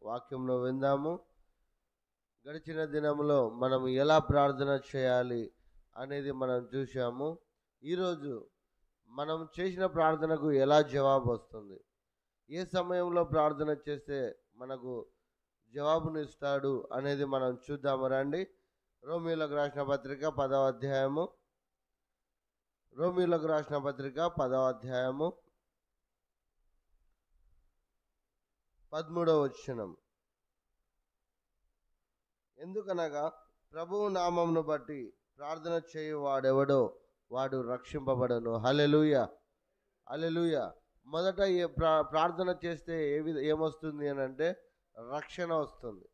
వాక్యంలో విందాము. గడిచిన దినంలో మనం ఎలా ప్రార్థన చేయాలి అనేది మనం చూసాము. ఈరోజు మనం చేసిన ప్రార్థనకు ఎలా జవాబు వస్తుంది, ఏ సమయంలో ప్రార్థన చేస్తే మనకు జవాబునిస్తాడు అనేది మనం చూద్దాము రండి. రోమీయులకు రాసిన పత్రిక 10వ అధ్యాయము, రోమీయులకు రాసిన పత్రిక 10వ అధ్యాయము 13వ వచనం. ఎందుకనగా ప్రభువు నామమును బట్టి ప్రార్థన చేయువాడెవడో వాడు రక్షింపబడను. హల్లెలూయా, హల్లెలూయా. మొదట ప్రార్థన చేస్తే ఏమొస్తుంది అని అంటే రక్షణ వస్తుంది.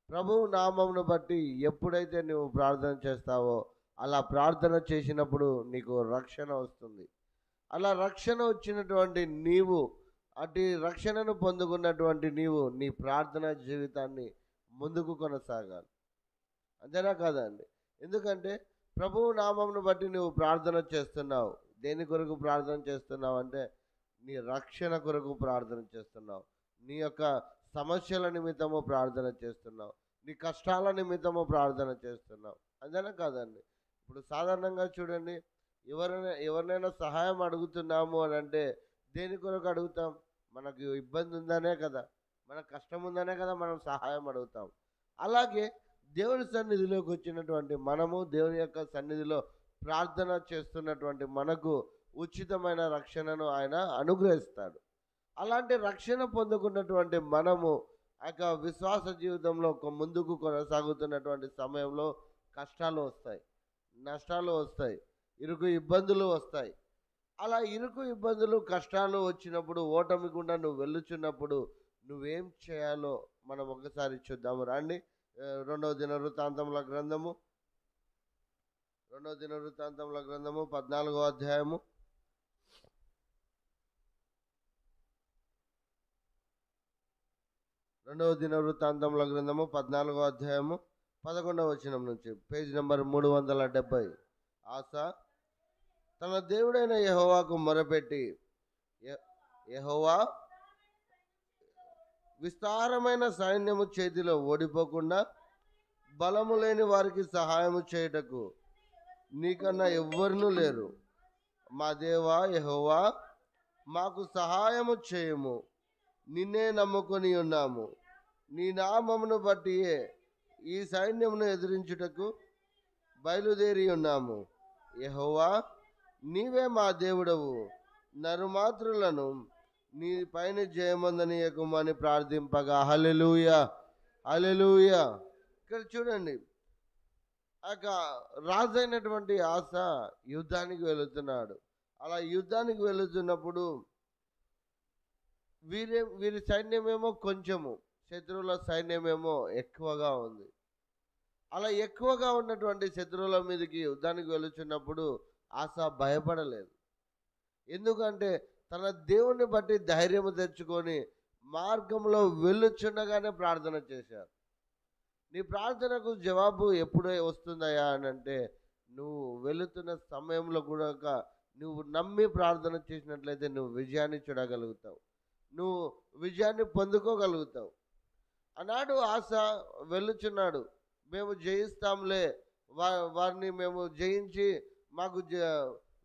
ప్రభువు నామమును బట్టి ఎప్పుడైతే నువ్వు ప్రార్థన చేస్తావో అలా ప్రార్థన చేసినప్పుడు నీకు రక్షణ వస్తుంది. అలా రక్షణ వచ్చినటువంటి నీవు, అటు రక్షణను పొందుకున్నటువంటి నీవు నీ ప్రార్థన జీవితాన్ని ముందుకు కొనసాగాలి. అంతేనా కాదండి? ఎందుకంటే ప్రభువు నామమును బట్టి నువ్వు ప్రార్థన చేస్తున్నావు. దేని కొరకు ప్రార్థన చేస్తున్నావు అంటే నీ రక్షణ కొరకు ప్రార్థన చేస్తున్నావు. నీ యొక్క సమస్యల నిమిత్తము ప్రార్థన చేస్తున్నావు. నీ కష్టాల నిమిత్తము ప్రార్థన చేస్తున్నావు. అంతేనా కాదండి? ఇప్పుడు సాధారణంగా చూడండి, ఎవరినైనా సహాయం అడుగుతున్నాము అని అంటే దేని కొరకు అడుగుతాం? మనకు ఇబ్బంది ఉందనే కదా, మనకు కష్టం ఉందనే కదా మనం సహాయం అడుగుతాం. అలాగే దేవుని సన్నిధిలోకి వచ్చినటువంటి మనము, దేవుని యొక్క సన్నిధిలో ప్రార్థన చేస్తున్నటువంటి మనకు ఉచితమైన రక్షణను ఆయన అనుగ్రహిస్తాడు. అలాంటి రక్షణ పొందుకున్నటువంటి మనము ఆ యొక్క విశ్వాస జీవితంలో ముందుకు కొనసాగుతున్నటువంటి సమయంలో కష్టాలు వస్తాయి, నష్టాలు వస్తాయి, ఇరుకు ఇబ్బందులు వస్తాయి. అలా ఇరుకు ఇబ్బందులు కష్టాలు వచ్చినప్పుడు, ఓటమి గుండా నువ్వు వెళ్ళుచున్నప్పుడు నువ్వేం చేయాలో మనం ఒకసారి చూద్దాము రండి. రెండవ దినవృత్తాంతముల గ్రంథము 14వ అధ్యాయము 14వ అధ్యాయము 11వ వచనం నుంచి, పేజ్ నెంబర్ 370. ఆస తన దేవుడైన యెహోవాకు మొరపెట్టి, యెహోవా విస్తారమైన సైన్యము చేతిలో ఓడిపోకుండా బలము లేని వారికి సహాయము చేయుటకు నీకన్నా ఎవ్వరునూ లేరు. మా దేవా యెహోవా, మాకు సహాయము చేయము. నిన్నే నమ్ముకొని ఉన్నాము. నీ నామమును బట్టియే ఈ సైన్యమును ఎదిరించుటకు బయలుదేరి ఉన్నాము. యెహోవా, నీవే మా దేవుడవు. నరుమాత్రులను నీ పైన జయమందనీయకుమని ప్రార్థింపగా. హల్లెలూయా, హల్లెలూయా. ఇక్కడ చూడండి, రాజు అయినటువంటి ఆస యుద్ధానికి వెళుతున్నాడు. అలా యుద్ధానికి వెళుతున్నప్పుడు వీరి సైన్యమేమో కొంచెము, శత్రువుల సైన్యమేమో ఎక్కువగా ఉంది. అలా ఎక్కువగా ఉన్నటువంటి శత్రువుల మీదకి యుద్ధానికి వెళుతున్నప్పుడు ఆస భయపడలేదు. ఎందుకంటే తన దేవుని బట్టి ధైర్యం తెచ్చుకొని మార్గంలో వెళ్ళుచుండగానే ప్రార్థన చేశారు. నీ ప్రార్థనకు జవాబు ఎప్పుడే వస్తుందయా అని అంటే నువ్వు వెళుతున్న సమయంలో కూడా నువ్వు నమ్మి ప్రార్థన చేసినట్లయితే నువ్వు విజయాన్ని చూడగలుగుతావు, నువ్వు విజయాన్ని పొందుకోగలుగుతావు. ఆనాడు ఆస వెళ్ళుచున్నాడు, మేము జయిస్తాంలే, వారిని మేము జయించి మాకు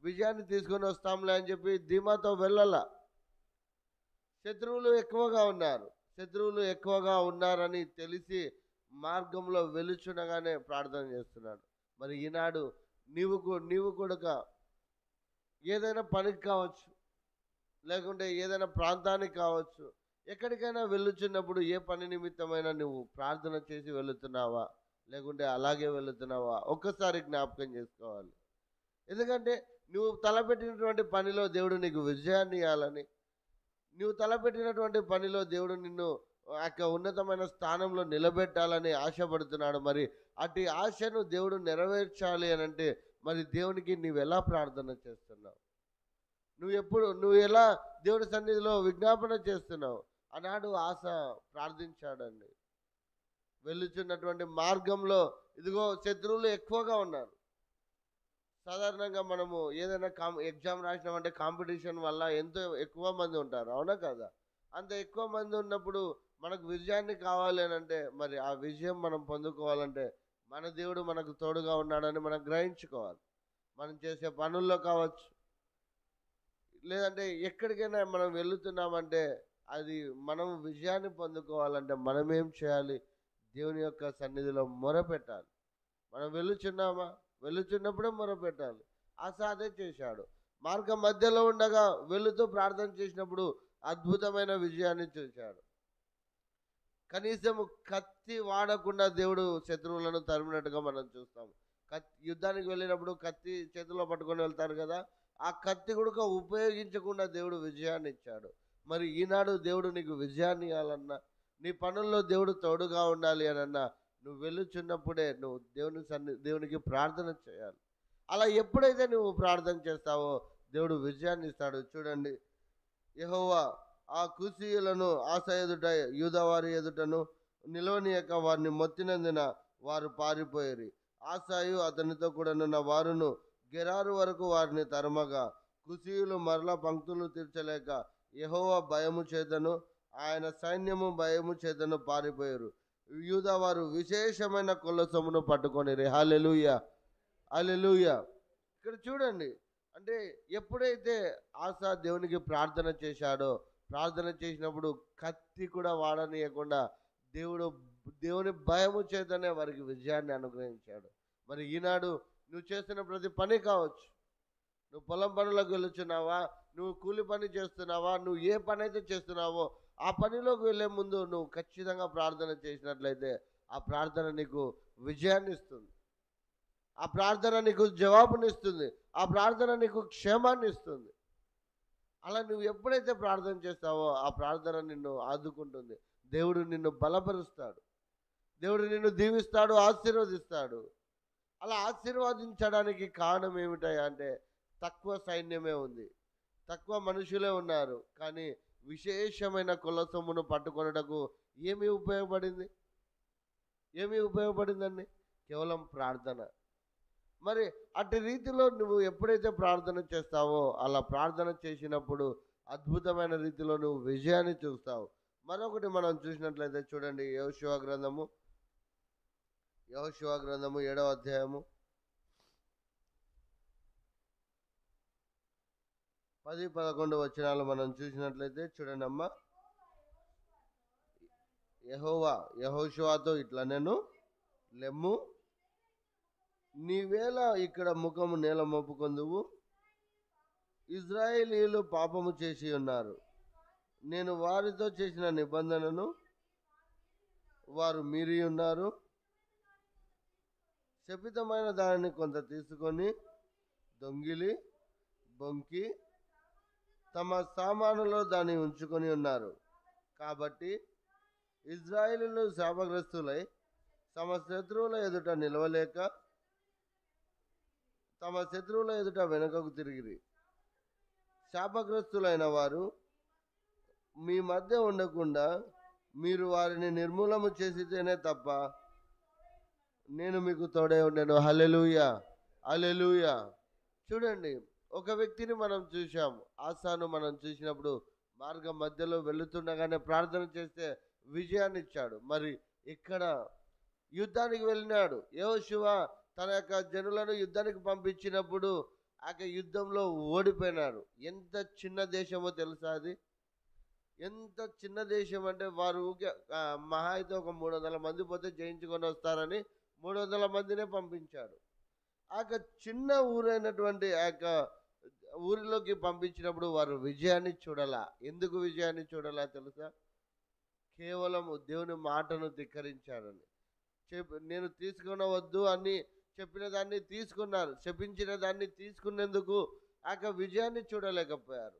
విజయాన్ని తీసుకొని వస్తాంలే అని చెప్పి ధీమాతో వెళ్ళాల. శత్రువులు ఎక్కువగా ఉన్నారని తెలిసి మార్గంలో వెలుచునగానే ప్రార్థన చేస్తున్నాడు. మరి ఈనాడు నీవు కూడా ఏదైనా పనికి కావచ్చు, లేకుంటే ఏదైనా ప్రాంతానికి కావచ్చు, ఎక్కడికైనా వెళ్ళుచున్నప్పుడు ఏ పని నిమిత్తమైనా నువ్వు ప్రార్థన చేసి వెళుతున్నావా, లేకుంటే అలాగే వెళుతున్నావా ఒక్కసారి జ్ఞాపకం చేసుకోవాలి. ఎందుకంటే నువ్వు తలపెట్టినటువంటి పనిలో దేవుడు నీకు విజయాన్ని ఇవ్వాలని, నువ్వు తలపెట్టినటువంటి పనిలో దేవుడు నిన్ను ఉన్నతమైన స్థానంలో నిలబెట్టాలని ఆశపడుతున్నాడు. మరి అటు ఆశను దేవుడు నెరవేర్చాలి అని అంటే మరి దేవునికి నువ్వు ఎలా ప్రార్థన చేస్తున్నావు? నువ్వు ఎలా దేవుడి సన్నిధిలో విజ్ఞాపన చేస్తున్నావు? ఆనాడు ఆస ప్రార్థించాడండి. వెళ్ళుచున్నటువంటి మార్గంలో ఇదిగో శత్రువులు ఎక్కువగా ఉన్నారు. సాధారణంగా మనము ఏదైనా ఎగ్జామ్ రాసినామంటే కాంపిటీషన్ వల్ల ఎంతో ఎక్కువ మంది ఉంటారు, అవునా కదా? అంత ఎక్కువ మంది ఉన్నప్పుడు మనకు విజయాన్ని కావాలి అని అంటే, మరి ఆ విజయం మనం పొందుకోవాలంటే మన దేవుడు మనకు తోడుగా ఉన్నాడని మనం గ్రహించుకోవాలి. మనం చేసే పనుల్లో కావచ్చు, లేదంటే ఎక్కడికైనా మనం వెళుతున్నామంటే అది మనం విజయాన్ని పొందుకోవాలంటే మనం ఏం చేయాలి? దేవుని యొక్క సన్నిధిలో మొరపెట్టాలి. మనం వెళ్ళుచున్నామా? వెళ్ళుచున్నప్పుడే మొరపెట్టాలి. ఆసా అదే చేశాడు. మార్గం మధ్యలో ఉండగా వెళుతూ ప్రార్థన చేసినప్పుడు అద్భుతమైన విజయాన్ని చూశాడు. కనీసం కత్తి వాడకుండా దేవుడు శత్రువులను తరిమినట్టుగా మనం చూస్తాం. యుద్ధానికి వెళ్ళినప్పుడు కత్తి చేతిలో పట్టుకొని వెళ్తారు కదా, ఆ కత్తి కూడా ఉపయోగించకుండా దేవుడు విజయాన్ని ఇచ్చాడు. మరి ఈనాడు దేవుడు నీకు విజయాన్ని ఇవ్వాలన్నా, నీ పనుల్లో దేవుడు తోడుగా ఉండాలి అనన్నా, నువ్వు వెళ్ళుచున్నప్పుడే నువ్వు దేవునికి ప్రార్థన చేయాలి. అలా ఎప్పుడైతే నువ్వు ప్రార్థన చేస్తావో దేవుడు విజయాన్ని ఇస్తాడు. చూడండి, యెహోవా ఆ కుషీయులను ఆశ ఎదుట యూదావారి ఎదుటను నిలవనీయక వారిని మొత్తినందున వారు పారిపోయారు. ఆశాయు అతనితో కూడానున్న వారును గెరారు వరకు వారిని తరమగా కుషీయులు మరలా పంక్తులు తీర్చలేక యెహోవా భయము చేతను ఆయన సైన్యము భయము చేతను పారిపోయారు. యూదావారు విశేషమైన కొల్లసొమ్మును పట్టుకొనిరి. హల్లెలూయా, హల్లెలూయా. ఇక్కడ చూడండి, అంటే ఎప్పుడైతే ఆసా దేవునికి ప్రార్థన చేశాడో, ప్రార్థన చేసినప్పుడు కత్తి కూడా వాడనీయకుండా దేవుని భయము చేతనే వారికి విజయాన్ని అనుగ్రహించాడు. మరి ఈనాడు నువ్వు చేస్తున్న ప్రతి పని కావచ్చు, నువ్వు పొలం పనులకు వెళ్ళుచున్నావా, నువ్వు కూలి పని చేస్తున్నావా, నువ్వు ఏ పని అయితే చేస్తున్నావో ఆ పనిలోకి వెళ్ళే ముందు నువ్వు ఖచ్చితంగా ప్రార్థన చేసినట్లయితే ఆ ప్రార్థన నీకు విజయాన్ని ఇస్తుంది. ఆ ప్రార్థన నీకు జవాబునిస్తుంది. ఆ ప్రార్థన నీకు క్షేమాన్ని ఇస్తుంది. అలా నువ్వు ఎప్పుడైతే ప్రార్థన చేస్తావో ఆ ప్రార్థన నిన్ను ఆదుకుంటుంది. దేవుడు నిన్ను బలపరుస్తాడు. దేవుడు నిన్ను దీవిస్తాడు, ఆశీర్వదిస్తాడు. అలా ఆశీర్వదించడానికి కారణం ఏమిటయ్యా అంటే, తక్కువ సైన్యమే ఉంది, తక్కువ మనుషులే ఉన్నారు, కానీ విశేషమైన కొలసొమ్మును పట్టుకొనుటకు ఏమి ఉపయోగపడింది? ఏమి ఉపయోగపడిందండి? కేవలం ప్రార్థన. మరి అట్టి రీతిలో నువ్వు ఎప్పుడైతే ప్రార్థన చేస్తావో అలా ప్రార్థన చేసినప్పుడు అద్భుతమైన రీతిలో నువ్వు విజయాన్ని చూస్తావు. మరొకటి మనం చూసినట్లయితే చూడండి, యెహోషువ గ్రంథము 7వ అధ్యాయము 10-11 వచనాలు మనం చూసినట్లయితే చూడండి అమ్మా. యెహోషువతో ఇట్లా, నేను లెమ్ము, నీవేళ ఇక్కడ ముఖము నేల మోపుకొందువు, ఇజ్రాయేలీయులు పాపము చేసి ఉన్నారు, నేను వారితో చేసిన నిబంధనను వారు మీరి ఉన్నారు, శపితమైన దానిని కొంత తీసుకొని దొంగిలి బొంకి తమ సామానులో దాన్ని ఉంచుకొని ఉన్నారు. కాబట్టి ఇజ్రాయేలీయులు శాపగ్రస్తులై తమ శత్రువుల ఎదుట నిలవలేక తమ శత్రువుల ఎదుట వెనుకకు తిరిగిరి. శాపగ్రస్తులైన వారు మీ మధ్య ఉండకుండా మీరు వారిని నిర్మూలము చేసితేనే తప్ప నేను మీకు తోడే ఉండను. హల్లెలూయా, హల్లెలూయా. చూడండి, ఒక వ్యక్తిని మనం చూసాము, ఆసాను మనం చూసినప్పుడు మార్గం మధ్యలో వెళుతుండగానే ప్రార్థన చేస్తే విజయాన్ని ఇచ్చాడు. మరి ఇక్కడ యుద్ధానికి వెళ్ళినాడు యెహోషువ, తన యొక్క జనులను యుద్ధానికి పంపించినప్పుడు ఆ యుద్ధంలో ఓడిపోయినాడు. ఎంత చిన్న దేశమో తెలుసా అది? ఎంత చిన్న దేశం అంటే వారు మహా అయితే ఒక 300 మంది పోతే జయించుకొని వస్తారని 300 మందినే పంపించాడు. ఆ చిన్న ఊరైనటువంటి ఆ ఊరిలోకి పంపించినప్పుడు వారు విజయాన్ని చూడాలా. ఎందుకు విజయాన్ని చూడాలా తెలుసా? కేవలం దేవుని మాటను ధిక్కరించారని. నేను తీసుకునవద్దు అని చెప్పిన దాన్ని తీసుకున్నారు, శపించిన దాన్ని తీసుకునేందుకు ఆ విజయాన్ని చూడలేకపోయారు.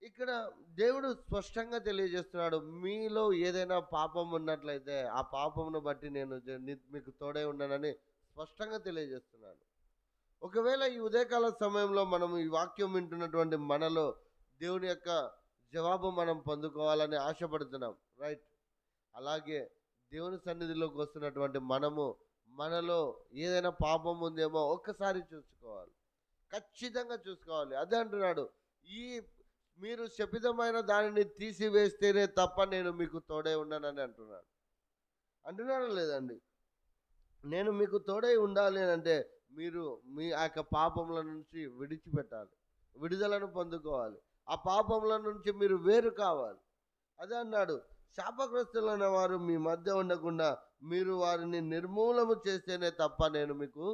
ఇక్కడ దేవుడు స్పష్టంగా తెలియజేస్తున్నాడు, మీలో ఏదైనా పాపం ఉన్నట్లయితే ఆ పాపమును బట్టి నేను మీకు తోడే ఉండనని స్పష్టంగా తెలియజేస్తున్నాను. ఒకవేళ ఈ ఉదయకాల సమయంలో మనం ఈ వాక్యం వింటున్నటువంటి మనలో దేవుని యొక్క జవాబు మనం పొందుకోవాలని ఆశపడుతున్నాం, రైట్? అలాగే దేవుని సన్నిధిలోకి వస్తున్నటువంటి మనలో ఏదైనా పాపం ఉందేమో ఒక్కసారి చూసుకోవాలి, ఖచ్చితంగా చూసుకోవాలి. అదే అంటున్నాడు, ఈ మీరు శపితమైన దానిని తీసివేస్తేనే తప్ప నేను మీకు తోడై ఉండనని అంటున్నాడు. అంటున్నాడా లేదండి? నేను మీకు తోడై ఉండాలి అని అంటే మీరు మీ ఆ యొక్క పాపముల నుంచి విడిచిపెట్టాలి, విడుదలను పొందుకోవాలి. ఆ పాపముల నుంచి మీరు వేరు కావాలి. అదే అన్నాడు, శాపగ్రస్తులైన వారు మీ మధ్య ఉండకుండా మీరు వారిని నిర్మూలము చేస్తేనే తప్ప నేను మీకు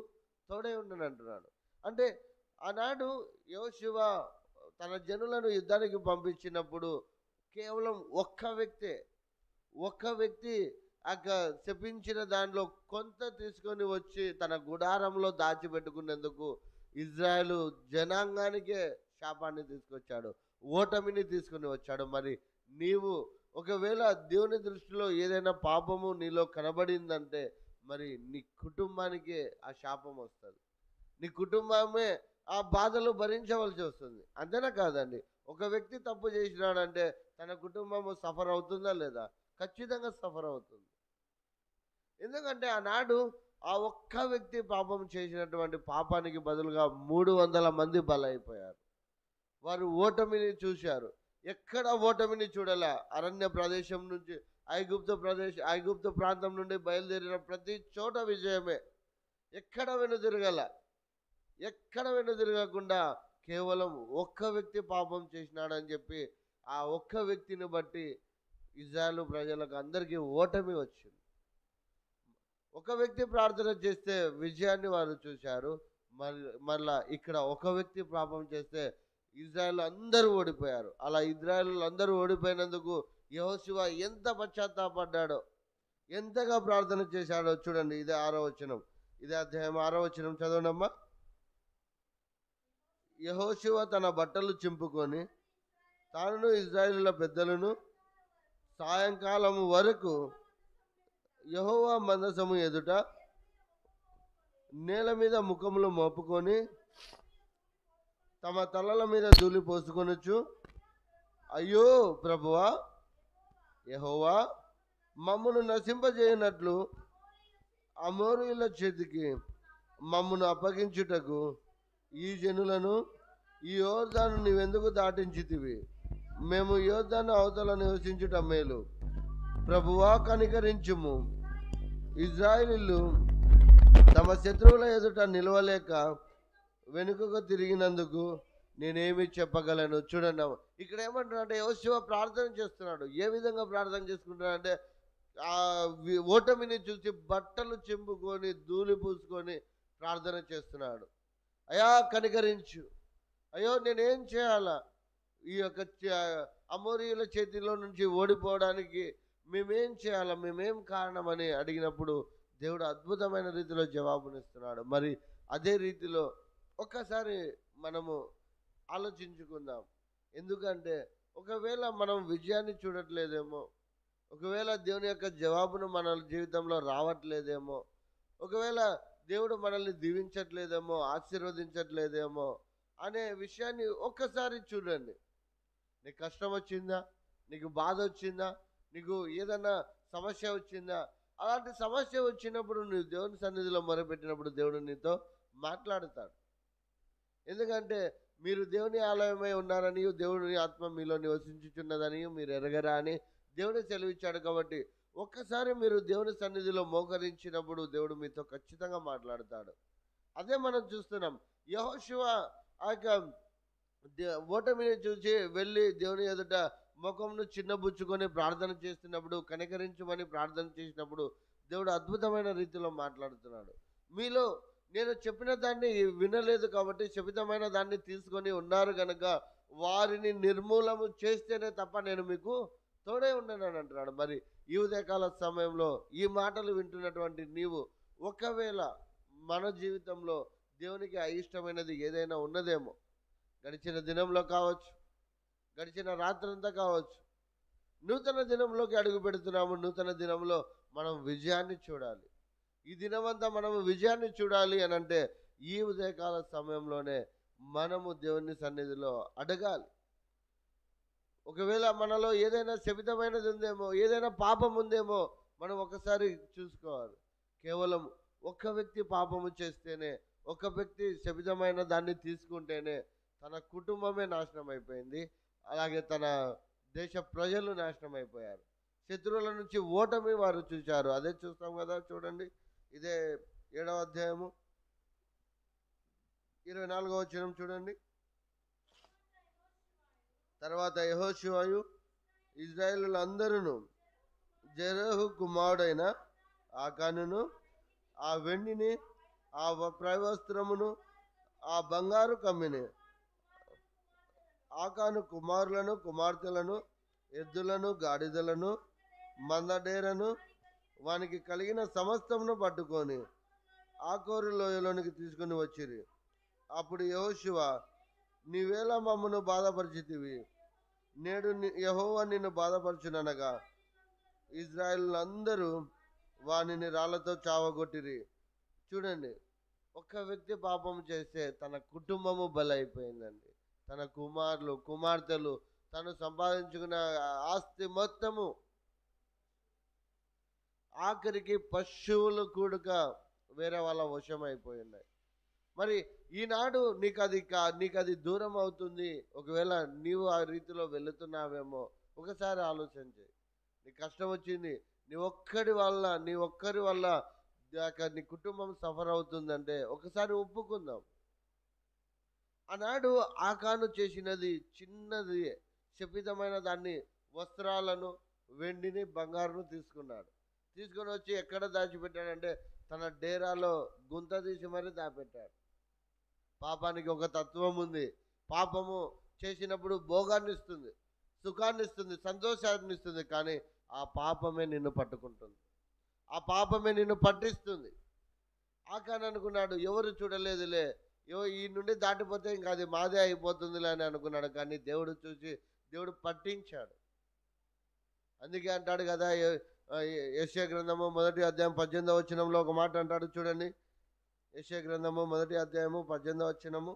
తోడై ఉండను అంటున్నాడు. అంటే ఆనాడు యోషువ తన జనులను యుద్ధానికి పంపించినప్పుడు కేవలం ఒక్క వ్యక్తి శపించిన దానిలో కొంత తీసుకొని వచ్చి తన గుడారంలో దాచిపెట్టుకునేందుకు ఇజ్రాయేలు జనాంగానికే శాపాన్ని తీసుకొచ్చాడు, ఓటమిని తీసుకొని వచ్చాడు. మరి నీవు ఒకవేళ దేవుని దృష్టిలో ఏదైనా పాపము నీలో కనబడిందంటే మరి నీ కుటుంబానికే ఆ శాపం వస్తుంది, నీ కుటుంబమే ఆ బాధలు భరించవలసి వస్తుంది. అంతేనా కాదండి? ఒక వ్యక్తి తప్పు చేసినాడంటే తన కుటుంబము సఫర్ అవుతుందా లేదా? ఖచ్చితంగా సఫర్ అవుతుంది. ఎందుకంటే ఆనాడు ఆ ఒక్క వ్యక్తి పాపం చేసినటువంటి పాపానికి బదులుగా 300 మంది బలైపోయారు. వారు ఓటమిని చూశారు. ఎక్కడ ఓటమిని చూడాల? అరణ్య ప్రదేశం నుంచి ఐగుప్తు ప్రాంతం నుండి బయలుదేరిన ప్రతి చోట విజయమే. ఎక్కడ వెనుదిరగకుండా కేవలం ఒక్క వ్యక్తి పాపం చేసినాడని చెప్పి ఆ ఒక్క వ్యక్తిని బట్టి ఇజ్రాయేలు ప్రజలకు అందరికీ ఓటమి వచ్చింది. ఒక వ్యక్తి ప్రార్థన చేస్తే విజయాన్ని వారు చూశారు. మళ్ళా ఇక్కడ ఒక వ్యక్తి పాపం చేస్తే ఇజ్రాయేల్ అందరూ ఓడిపోయారు. అలా ఇజ్రాయేల్ అందరూ ఓడిపోయినందుకు యెహోషువ ఎంత పశ్చాత్తాపడ్డాడో, ఎంతగా ప్రార్థన చేశాడో చూడండి. ఇదే 6వ వచనం, ఇదే అధ్యాయం 6వ వచనం చదవనమ్మా. యెహోషువ తన బట్టలు చింపుకొని తాను ఇజ్రాయేలుల పెద్దలను సాయంకాలం వరకు యెహోవా మందసము ఎదుట నేల మీద ముఖములు మోపుకొని తమ తలల మీద ధూళి పోసుకొనొచ్చు, అయ్యో ప్రభువా యెహోవా, మమ్మను నశింపజేయనట్లు అమోరీయుల చేతికి మమ్మను అప్పగించుటకు ఈ జనులను ఈ యోర్దాను నీవెందుకు దాటించితివి? మేము యోర్దాను అవతల నివసించుట మేలు. ప్రభువా కనికరించుము. ఇజ్రాయేలీయులు తమ శత్రువుల ఎదుట నిలవలేక వెనుకకు తిరిగినందుకు నేనేమి చెప్పగలను? చూడండి, ఇక్కడ ఏమంటున్నాడంటే యెహోషువ ప్రార్థన చేస్తున్నాడు. ఏ విధంగా ప్రార్థన చేసుకుంటున్నాడంటే ఆ ఓటమిని చూసి బట్టలు చింపుకొని ధూళి పూసుకొని ప్రార్థన చేస్తున్నాడు. అయ్యా కనికరించు, అయ్యో నేనేం చేయాలా? ఈ యొక్క అమోరీయుల చేతిలో నుంచి ఓడిపోవడానికి మేమేం చేయాలా? మేమేం కారణమని అడిగినప్పుడు దేవుడు అద్భుతమైన రీతిలో జవాబునిస్తున్నాడు. మరి అదే రీతిలో ఒక్కసారి మనము ఆలోచించుకుందాం. ఎందుకంటే ఒకవేళ మనం విజయాన్ని చూడట్లేదేమో, ఒకవేళ దేవుని యొక్క జవాబును మన జీవితంలో రావట్లేదేమో, ఒకవేళ దేవుడు మనల్ని దీవించట్లేదేమో, ఆశీర్వదించట్లేదేమో అనే విషయాన్ని ఒక్కసారి చూడండి. నీకు కష్టం వచ్చిందా? నీకు బాధ వచ్చిందా? నీకు ఏదన్నా సమస్య వచ్చిందా? అలాంటి సమస్య వచ్చినప్పుడు నువ్వు దేవుని సన్నిధిలో మొరపెట్టినప్పుడు దేవుడు నీతో మాట్లాడతాడు. ఎందుకంటే మీరు దేవుని ఆలయమై ఉన్నారని, దేవుని ఆత్మ మీలో నివసించుచున్నదని మీరు ఎరగరా అని దేవుడు సెలవిచ్చాడు. కాబట్టి ఒక్కసారి మీరు దేవుని సన్నిధిలో మోకరించినప్పుడు దేవుడు మీతో ఖచ్చితంగా మాట్లాడతాడు. అదే మనం చూస్తున్నాం. యెహోషువ ఆ యొక్క ఓటమిని చూసి వెళ్ళి దేవుని ఎదుట ముఖంను చిన్నబుచ్చుకొని ప్రార్థన చేస్తున్నప్పుడు, కనికరించమని ప్రార్థన చేసినప్పుడు దేవుడు అద్భుతమైన రీతిలో మాట్లాడుతున్నాడు. మీలో నేను చెప్పిన దాన్ని వినలేదు కాబట్టి శపితమైన దాన్ని తీసుకొని ఉన్నారు కనుక వారిని నిర్మూలము చేస్తేనే తప్ప నేను మీకు తోడే ఉండనని అంటున్నాడు. మరి ఈ ఉదయకాల సమయంలో ఈ మాటలు వింటున్నటువంటి నీవు ఒకవేళ మన జీవితంలో దేవునికి అయిష్టమైనది ఏదైనా ఉన్నదేమో, గడిచిన దినంలో కావచ్చు, గడిచిన రాత్రంతా కావచ్చు, నూతన దినంలోకి అడుగు పెడుతున్నాము. నూతన దినంలో మనం విజయాన్ని చూడాలి. ఈ దినమంతా మనము విజయాన్ని చూడాలి అని అంటే ఈ ఉదయకాల సమయంలోనే మనము దేవుని సన్నిధిలో అడగాలి. ఒకవేళ మనలో ఏదైనా శపితమైనది ఉందేమో, ఏదైనా పాపం ఉందేమో మనం ఒకసారి చూసుకోవాలి. కేవలం ఒక్క వ్యక్తి పాపము చేస్తేనే, ఒక వ్యక్తి శపితమైన దాన్ని తీసుకుంటేనే తన కుటుంబమే నాశనం అయిపోయింది. అలాగే తన దేశ ప్రజలు నాశనం అయిపోయారు. శత్రువుల నుంచి ఓటమి వారు చూశారు. అదే చూస్తాం కదా, చూడండి. ఇదే 7వ అధ్యాయము 24వ వచనం చూడండి. తర్వాత యెహోషువయు ఇశ్రాయేలులందరూ జెరహు కుమారుడైన ఆకానును, ఆ వెండిని, ఆ ప్రవస్త్రమును, ఆ బంగారు కమ్మిని, ఆకాను కుమారులను కుమార్తెలను, ఎద్దులను గాడిదలను, మందడేరను, వానికి కలిగిన సమస్తమును పట్టుకొని ఆకోరు లోయలోనికి తీసుకుని వచ్చిరి. అప్పుడు యెహోషువ, నీవేళ మమ్మను బాధపరిచితివి, నేడు యెహోవా నిన్ను బాధపరచుననగా ఇశ్రాయేలులందరూ వానిని రాళ్లతో చావగొట్టిరి. చూడండి, ఒక్క వ్యక్తి పాపం చేస్తే తన కుటుంబము బలైపోయిందండి. తన కుమారులు కుమార్తెలు తను సంపాదించుకున్న ఆస్తి మొత్తము, ఆఖరికి పశువులు కూడా వేరే వాళ్ళ వశం అయిపోయినాయి. మరి ఈనాడు నీకు అది దూరం అవుతుంది. ఒకవేళ నీవు ఆ రీతిలో వెళుతున్నావేమో ఒకసారి ఆలోచించి. నీ కష్టం వచ్చింది, నీ ఒక్కరి వల్ల నీ కుటుంబం సఫర్ అవుతుందంటే ఒకసారి ఒప్పుకుందాం. ఆనాడు ఆకాను చేసినది చిన్నది, శపితమైన దాన్ని, వస్త్రాలను, వెండిని, బంగారును తీసుకొని వచ్చి ఎక్కడ దాచిపెట్టాడంటే తన డేరాలో గుంత తీసి మరీ దాపెట్టాడు. పాపానికి ఒక తత్వం ఉంది. పాపము చేసినప్పుడు భోగాన్ని ఇస్తుంది, సుఖాన్ని ఇస్తుంది, సంతోషాన్ని ఇస్తుంది. కానీ ఆ పాపమే నిన్ను పట్టుకుంటుంది, ఆ పాపమే నిన్ను పట్టిస్తుంది. ఆకాను అనుకున్నాడు, ఎవరు చూడలేదులే, ఈ నుండి దాటిపోతే ఇంకా అది మాదే అయిపోతుందిలే అని అనుకున్నాడు. కానీ దేవుడు చూసి దేవుడు పట్టించాడు. అందుకే అంటాడు కదా, యెషయా గ్రంథము 1వ అధ్యాయం 18వ వచనంలో ఒక మాట అంటాడు చూడండి. యెషయా గ్రంథము 1వ అధ్యాయము 18వ వచనము,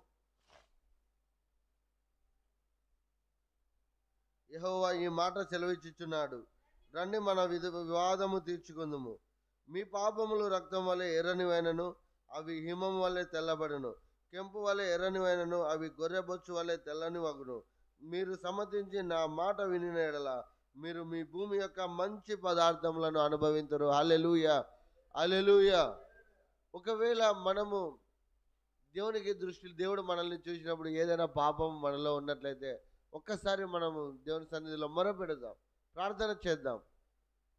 యెహోవా ఈ మాట సెలవిచ్చుచున్నాడు, రండి మన వివాదము తీర్చుకుందుము. మీ పాపములు రక్తం వలె ఎర్రనివైనను అవి హిమం వలె తెల్లబడును, కెంపు వలె ఎర్రనివైనను అవి గొర్రెబొచ్చు వలె తెల్లని వగును. మీరు సమ్మతించి నా మాట వినిన యెడల మీరు మీ భూమి యొక్క మంచి పదార్థములను అనుభవించరు. హల్లెలూయా, హల్లెలూయా. ఒకవేళ మనము దేవుడు మనల్ని చూసినప్పుడు ఏదైనా పాపం మనలో ఉన్నట్లయితే ఒక్కసారి మనము దేవుని సన్నిధిలో మొరపెడదాం, ప్రార్థన చేద్దాం,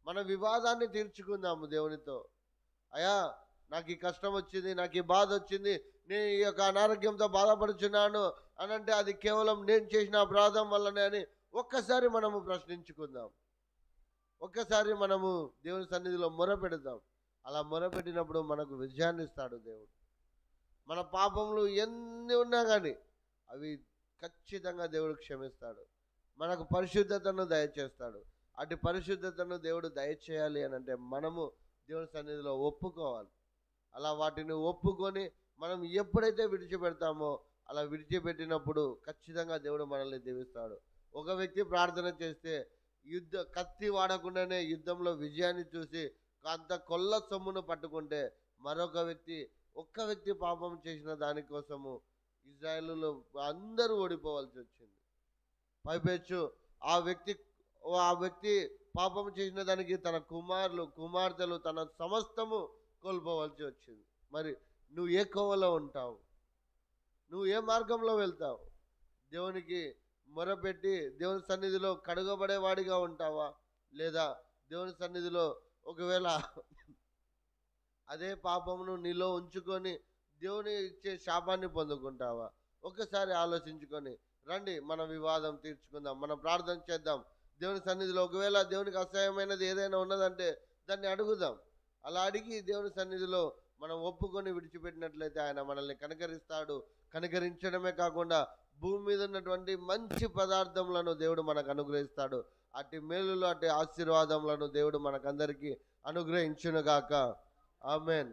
మన వివాదాన్ని తీర్చుకుందాము దేవునితో. అయ్యా, నాకు ఈ కష్టం వచ్చింది, నాకు ఈ బాధ వచ్చింది, నేను ఈ యొక్క అనారోగ్యంతో బాధపడుచున్నాను అని అంటే అది కేవలం నేను చేసిన అపరాధం వల్లనే అని ఒక్కసారి మనము ప్రశ్నించుకుందాం. ఒక్కసారి మనము దేవుని సన్నిధిలో మొరపెడదాం. అలా మొరపెట్టినప్పుడు మనకు విజయాన్ని ఇస్తాడు దేవుడు. మన పాపములు ఎన్ని ఉన్నా కానీ అవి ఖచ్చితంగా దేవుడు క్షమిస్తాడు, మనకు పరిశుద్ధతను దయచేస్తాడు. అటు పరిశుద్ధతను దేవుడు దయచేయాలి అని అంటే మనము దేవుని సన్నిధిలో ఒప్పుకోవాలి. అలా వాటిని ఒప్పుకొని మనం ఎప్పుడైతే విడిచిపెడతామో అలా విడిచిపెట్టినప్పుడు ఖచ్చితంగా దేవుడు మనల్ని దీవిస్తాడు. ఒక వ్యక్తి ప్రార్థన చేస్తే కత్తి వాడకుండానే యుద్ధంలో విజయాన్ని చూసి అంత కొల్ల సొమ్మును పట్టుకుంటే, ఒక్క వ్యక్తి పాపం చేసిన దానికోసము ఇశ్రాయేలులో అందరూ ఓడిపోవాల్సి వచ్చింది. పైపెచ్చు ఆ వ్యక్తి పాపం చేసిన దానికి తన కుమారులు కుమార్తెలు తన సమస్తము కోల్పోవలసి వచ్చింది. మరి నువ్వు ఏ కోవలో ఉంటావు? నువ్వు ఏ మార్గంలో వెళ్తావు? దేవునికి మొరపెట్టి దేవుని సన్నిధిలో కడుగబడేవాడిగా ఉంటావా? లేదా దేవుని సన్నిధిలో ఒకవేళ అదే పాపమును నీలో ఉంచుకొని దేవుని ఇచ్చే శాపాన్ని పొందుకుంటావా? ఒకసారి ఆలోచించుకొని రండి, మన వివాదం తీర్చుకుందాం, మనం ప్రార్థన చేద్దాం దేవుని సన్నిధిలో. ఒకవేళ దేవునికి అసహ్యమైనది ఏదైనా ఉన్నదంటే దాన్ని అడుగుదాం. అలా అడిగి దేవుని సన్నిధిలో మనం ఒప్పుకొని విడిచిపెట్టినట్లయితే ఆయన మనల్ని కనికరిస్తాడు. కనికరించడమే కాకుండా భూమి మీద ఉన్నటువంటి మంచి పదార్థములను దేవుడు మనకు అనుగ్రహిస్తాడు. అట్టి మేలులు, అట్టి ఆశీర్వాదములను దేవుడు మనకందరికీ అనుగ్రహించునుగాక. ఆమెన్.